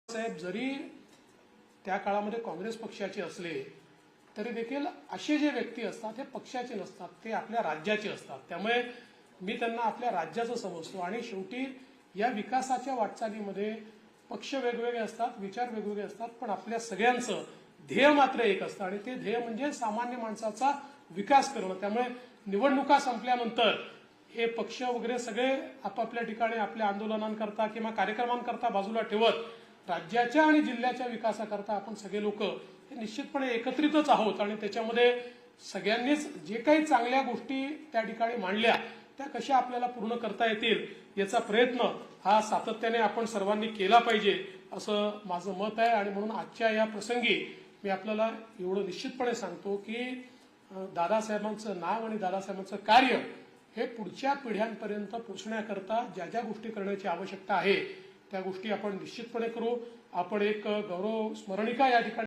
साहेब जरी त्या काळामध्ये काँग्रेस पक्षाचे असले तरी देखील असे जे व्यक्ती असतात हे पक्षाचे नसतात, ते आपल्या राज्याचे असतात. त्यामुळे मी त्यांना आपल्या राज्याचं समजतो. आणि शेवटी या विकासाच्या वाटचालीमध्ये पक्ष वेगवेगळे असतात, विचार वेगवेगळे असतात, पण आपल्या सगळ्यांचं ध्येय मात्र एक असतं आणि ते ध्येय म्हणजे सामान्य माणसाचा विकास करणं. त्यामुळे निवडणुका संपल्यानंतर हे पक्ष वगैरे सगळे आपापल्या ठिकाणी आपल्या आंदोलनांकरता किंवा कार्यक्रमांकरता बाजूला ठेवत राज्याच्या आणि जिल्ह्याच्या विकासाकरता आपण सगळे लोक हे निश्चितपणे एकत्रितच आहोत. आणि त्याच्यामध्ये सगळ्यांनीच जे काही चांगल्या गोष्टी त्या ठिकाणी मांडल्या त्या कशा आपल्याला पूर्ण करता येतील याचा प्रयत्न हा सातत्याने आपण सर्वांनी केला पाहिजे असं माझं मत आहे. आणि म्हणून आजच्या या प्रसंगी मी आपल्याला एवढं निश्चितपणे सांगतो की दादासाहेबांचं नाव आणि दादासाहेबांचं कार्य हे पुढच्या पिढ्यांपर्यंत पोहोचण्याकरता ज्या ज्या गोष्टी करण्याची आवश्यकता आहे त्या गोष्टी आपण निश्चितपणे करू. आपण एक गौरव स्मरणिका या ठिकाणी